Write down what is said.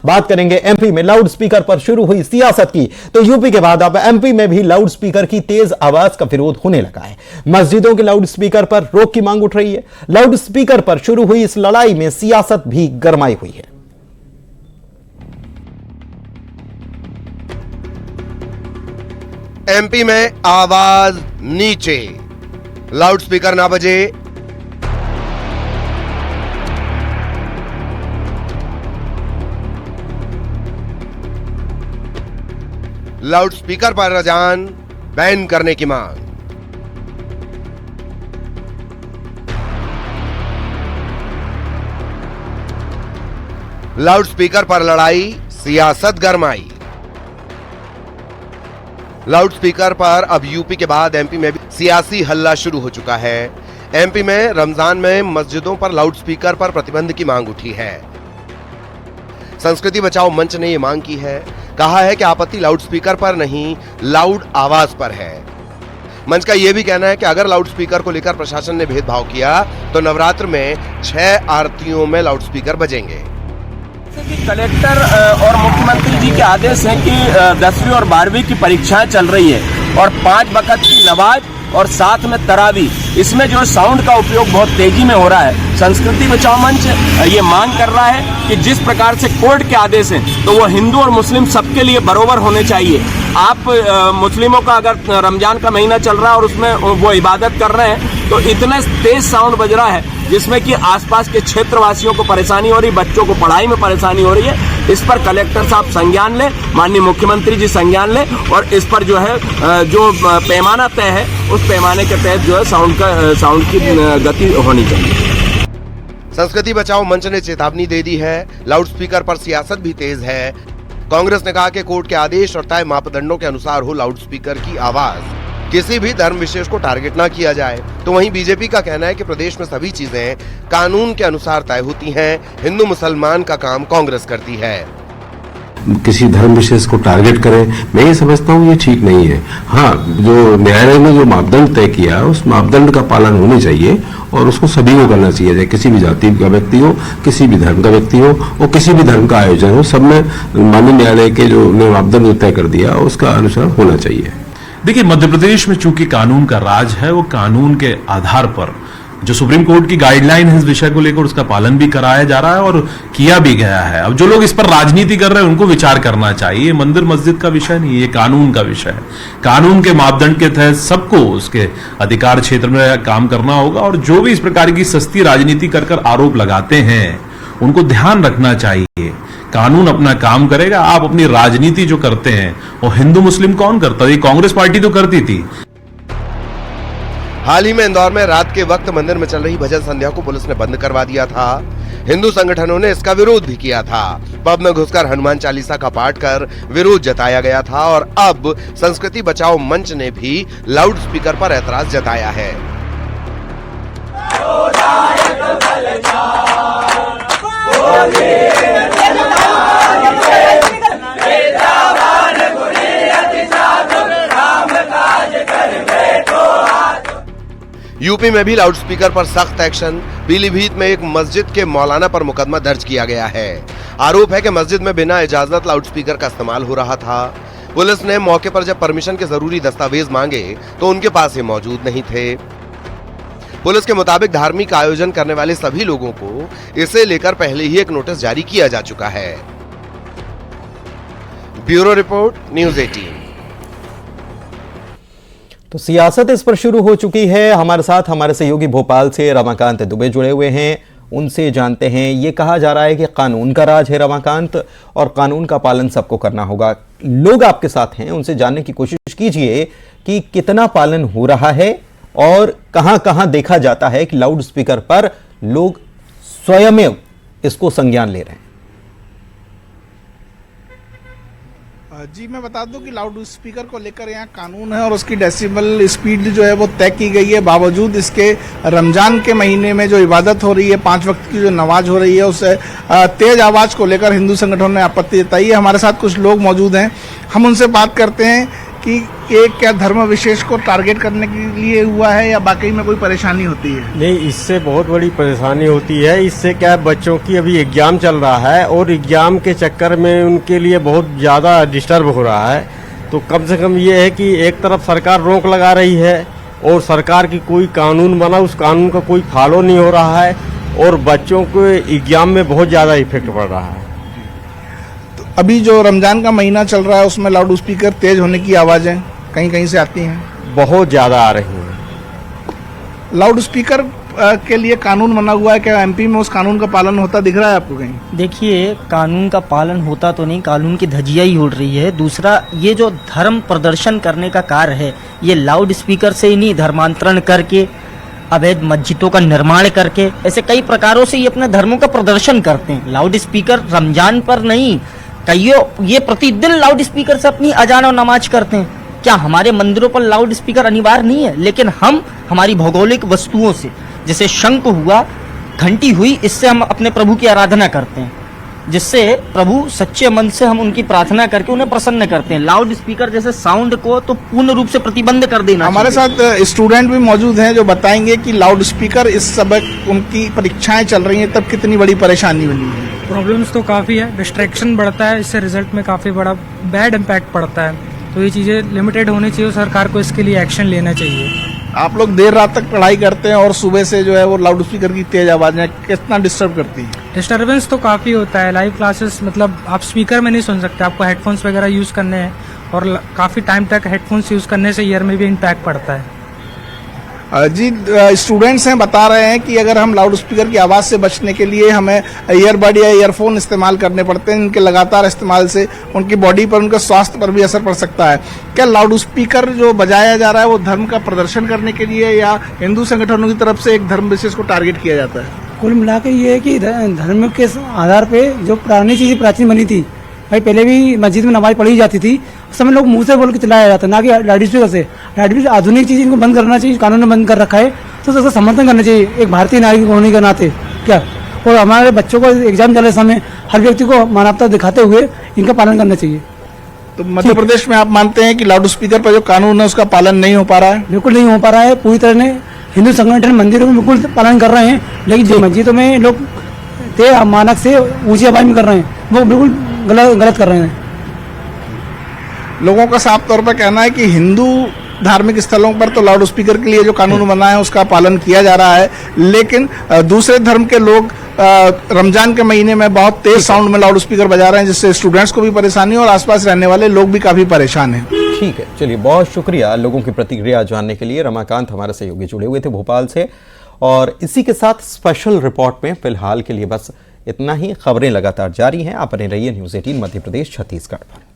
बात करेंगे एमपी में लाउड स्पीकर पर शुरू हुई सियासत की। तो यूपी के बाद अब एमपी में भी लाउड स्पीकर की तेज आवाज का विरोध होने लगा है। मस्जिदों के लाउड स्पीकर पर रोक की मांग उठ रही है। लाउड स्पीकर पर शुरू हुई इस लड़ाई में सियासत भी गरमाई हुई है। एमपी में आवाज नीचे, लाउड स्पीकर ना बजे। लाउड स्पीकर पर अजान बैन करने की मांग। लाउड स्पीकर पर लड़ाई, सियासत गरमाई। लाउड स्पीकर पर अब यूपी के बाद एमपी में भी सियासी हल्ला शुरू हो चुका है। एमपी में रमजान में मस्जिदों पर लाउड स्पीकर पर प्रतिबंध की मांग उठी है। संस्कृति बचाओ मंच ने यह मांग की है। कहा है कि आपत्ति लाउड स्पीकर पर नहीं, लाउड आवाज पर है। मंच का यह भी कहना है कि अगर लाउड स्पीकर को लेकर प्रशासन ने भेदभाव किया तो नवरात्र में 6 आरतियों में लाउड स्पीकर बजेंगे। कलेक्टर और मुख्यमंत्री जी के आदेश हैं कि 10वीं और 12वीं की परीक्षाएं चल रही है और 5 वक्त की नमाज और साथ में तरावी, इसमें जो साउंड का उपयोग बहुत तेजी में हो रहा है। संस्कृति बचाओ मंच ये मांग कर रहा है कि जिस प्रकार से कोर्ट के आदेश हैं तो वो हिंदू और मुस्लिम सबके लिए बराबर होने चाहिए। आप मुस्लिमों का अगर रमजान का महीना चल रहा है और उसमें वो इबादत कर रहे हैं तो इतना तेज साउंड बज रहा है जिसमें कि आसपास के क्षेत्रवासियों को परेशानी हो रही, बच्चों को पढ़ाई में परेशानी हो रही है। इस पर कलेक्टर साहब संज्ञान ले, माननीय मुख्यमंत्री जी संज्ञान ले और इस पर जो है जो पैमाना तय है उस पैमाने के तहत जो है साउंड की गति होनी चाहिए। संस्कृति बचाओ मंच ने चेतावनी दे दी है। लाउड स्पीकर पर सियासत भी तेज है। कांग्रेस ने कहा कि कोर्ट के आदेश और तय मापदंडों के अनुसार हो लाउड स्पीकर की आवाज, किसी भी धर्म विशेष को टारगेट ना किया जाए। तो वहीं बीजेपी का कहना है कि प्रदेश में सभी चीजें कानून के अनुसार तय होती हैं। हिंदू मुसलमान का काम कांग्रेस करती है। किसी धर्म विशेष को टारगेट करें, मैं ये समझता हूँ ये ठीक नहीं है। हाँ, जो न्यायालय ने जो मापदंड तय किया उस मापदंड का पालन होने चाहिए और उसको सभी को करना चाहिए, चाहे किसी भी जाति का व्यक्ति हो, किसी भी धर्म का व्यक्ति हो और किसी भी धर्म का आयोजन हो, सब में माननीय न्यायालय के जो मापदंड तय कर दिया उसका अनुसार होना चाहिए। देखिए, मध्य प्रदेश में चूंकि कानून का राज है, वो कानून के आधार पर जो सुप्रीम कोर्ट की गाइडलाइन है इस विषय को लेकर उसका पालन भी कराया जा रहा है और किया भी गया है। अब जो लोग इस पर राजनीति कर रहे हैं उनको विचार करना चाहिए। मंदिर मस्जिद का विषय नहीं, ये कानून का विषय है। कानून के मापदंड के तहत सबको उसके अधिकार क्षेत्र में काम करना होगा और जो भी इस प्रकार की सस्ती राजनीति कर आरोप लगाते हैं उनको ध्यान रखना चाहिए। कानून अपना काम करेगा, आप अपनी राजनीति जो करते हैं वो हिंदू मुस्लिम कौन करता है? ये कांग्रेस पार्टी तो करती थी। हाल ही में इंदौर में रात के वक्त मंदिर में चल रही भजन संध्या को पुलिस ने बंद करवा दिया था। हिंदू संगठनों ने इसका विरोध भी किया था। पब में घुसकर हनुमान चालीसा का पाठ कर विरोध जताया गया था और अब संस्कृति बचाओ मंच ने भी लाउड स्पीकर पर ऐतराज जताया है। यूपी में भी लाउड स्पीकर पर सख्त एक्शन। पीलीभीत में एक मस्जिद के मौलाना पर मुकदमा दर्ज किया गया है। आरोप है कि मस्जिद में बिना इजाजत लाउड स्पीकर का इस्तेमाल हो रहा था। पुलिस ने मौके पर जब परमिशन के जरूरी दस्तावेज मांगे तो उनके पास ये मौजूद नहीं थे। पुलिस के मुताबिक धार्मिक आयोजन करने वाले सभी लोगों को इसे लेकर पहले ही एक नोटिस जारी किया जा चुका है। Bureau report, news 18। तो सियासत इस पर शुरू हो चुकी है। हमारे साथ हमारे सहयोगी भोपाल से रमाकांत दुबे जुड़े हुए हैं, उनसे जानते हैं। ये कहा जा रहा है कि कानून का राज है रमाकांत और कानून का पालन सबको करना होगा। लोग आपके साथ हैं, उनसे जानने की कोशिश कीजिए कि कितना पालन हो रहा है और कहां-कहां देखा जाता है कि लाउड स्पीकर पर लोग स्वयं इसको संज्ञान ले रहे हैं। जी, मैं बता दूं कि लाउड स्पीकर को लेकर यहाँ कानून है और उसकी डेसिबल स्पीड जो है वो तय की गई है। बावजूद इसके रमजान के महीने में जो इबादत हो रही है, 5 वक्त की जो नमाज हो रही है, उस तेज आवाज को लेकर हिंदू संगठनों ने आपत्ति जताई है। हमारे साथ कुछ लोग मौजूद हैं, हम उनसे बात करते हैं कि ये क्या धर्म विशेष को टारगेट करने के लिए हुआ है या बाकी में कोई परेशानी होती है? नहीं, इससे बहुत बड़ी परेशानी होती है। इससे क्या है, बच्चों की अभी एग्जाम चल रहा है और एग्जाम के चक्कर में उनके लिए बहुत ज़्यादा डिस्टर्ब हो रहा है। तो कम से कम ये है कि एक तरफ सरकार रोक लगा रही है और सरकार की कोई कानून बना, उस कानून का कोई फॉलो नहीं हो रहा है और बच्चों को एग्जाम में बहुत ज़्यादा इफेक्ट पड़ रहा है। तो अभी जो रमजान का महीना चल रहा है उसमें लाउड स्पीकर तेज होने की आवाज़ें कहीं कहीं से आती हैं, बहुत ज़्यादा आ रही हैं। लाउड स्पीकर के लिए कानून बना हुआ है, क्या एमपी में उस कानून का पालन होता दिख रहा है आपको कहीं? देखिए, कानून का पालन होता तो नहीं, कानून की धज्जियां ही उड़ रही है। दूसरा, ये जो धर्म प्रदर्शन करने का कार्य है, ये लाउड स्पीकर से ही नहीं, धर्मांतरण करके, अवैध मस्जिदों का निर्माण करके, ऐसे कई प्रकारों से ये अपने धर्मों का प्रदर्शन करते हैं। लाउड स्पीकर रमजान पर नहीं, कईयों ये प्रतिदिन लाउड स्पीकर से अपनी अजान और नमाज करते हैं। क्या हमारे मंदिरों पर लाउड स्पीकर अनिवार्य नहीं है? लेकिन हम हमारी भौगोलिक वस्तुओं से, जैसे शंख हुआ, घंटी हुई, इससे हम अपने प्रभु की आराधना करते हैं, जिससे प्रभु सच्चे मन से हम उनकी प्रार्थना करके उन्हें प्रसन्न करते हैं। लाउड स्पीकर जैसे साउंड को तो पूर्ण रूप से प्रतिबंध कर देना हमारे साथ स्टूडेंट भी मौजूद हैं जो बताएंगे कि लाउड स्पीकर इस सबक उनकी परीक्षाएं चल रही हैं तब कितनी बड़ी परेशानी बनी है। प्रॉब्लम्स तो काफ़ी है, डिस्ट्रैक्शन बढ़ता है, इससे रिजल्ट में काफ़ी बड़ा बैड इम्पैक्ट पड़ता है। तो ये चीज़ें लिमिटेड होनी चाहिए, सरकार को इसके लिए एक्शन लेना चाहिए। आप लोग देर रात तक पढ़ाई करते हैं और सुबह से जो है वो लाउड स्पीकर की तेज आवाज़ें कितना डिस्टर्ब करती है? डिस्टर्बेंस तो काफ़ी होता है। लाइव क्लासेस मतलब आप स्पीकर में नहीं सुन सकते, आपको हेडफोन्स वगैरह यूज़ करने हैं और काफ़ी टाइम तक हेडफोन्स यूज़ करने से ईयर में भी इम्पैक्ट पड़ता है। जी, स्टूडेंट्स हैं बता रहे हैं कि अगर हम लाउड स्पीकर की आवाज़ से बचने के लिए हमें ईयरबड या ईयरफोन इस्तेमाल करने पड़ते हैं। इनके लगातार इस्तेमाल से उनकी बॉडी पर, उनके स्वास्थ्य पर भी असर पड़ सकता है। क्या लाउड स्पीकर जो बजाया जा रहा है वो धर्म का प्रदर्शन करने के लिए या हिंदू संगठनों की तरफ से एक धर्म विशेष को टारगेट किया जाता है? कुल मिला के ये है कि धर्म के आधार पे जो पुरानी चीज़ें प्राचीन बनी थी, भाई पहले भी मस्जिद में नमाज पढ़ी जाती थी, उस समय लोग मुंह से बोल के चलाया जाता, ना कि लाउड स्पीकर से। लाउड स्पीकर आधुनिक चीज़ इनको बंद करना चाहिए, कानून ने बंद कर रखा है, तो उसका समर्थन करना चाहिए एक भारतीय नागरिक होने के नाते। क्या और हमारे बच्चों को एग्जाम चल रहे समय हर व्यक्ति को मानवता दिखाते हुए इनका पालन करना चाहिए। तो मध्य प्रदेश में आप मानते हैं कि लाउड स्पीकर पर जो कानून है उसका पालन नहीं हो पा रहा है? बिल्कुल नहीं हो पा रहा है। पूरी तरह से हिंदू संगठन मंदिरों में बिल्कुल पालन कर रहे हैं, लेकिन जो मस्जिदों में लोग तेज मानक से ऊंची आवाज में कर रहे हैं, वो बिल्कुल गलत कर रहे हैं। लोगों का साफ तौर पर कहना है कि हिंदू धार्मिक स्थलों पर तो लाउड स्पीकर के लिए जो कानून बना है उसका पालन किया जा रहा है, लेकिन दूसरे धर्म के लोग रमजान के महीने में बहुत तेज साउंड में लाउड स्पीकर बजा रहे हैं, जिससे स्टूडेंट्स को भी परेशानी और आसपास रहने वाले लोग भी काफी परेशान हैं। ठीक है, चलिए, बहुत शुक्रिया लोगों की प्रतिक्रिया जानने के लिए। रमाकांत हमारे सहयोगी जुड़े हुए थे भोपाल से, और इसी के साथ स्पेशल रिपोर्ट में फिलहाल के लिए बस इतना ही। खबरें लगातार जारी हैं, आप बने रहिए न्यूज़ 18 मध्य प्रदेश छत्तीसगढ़ पर।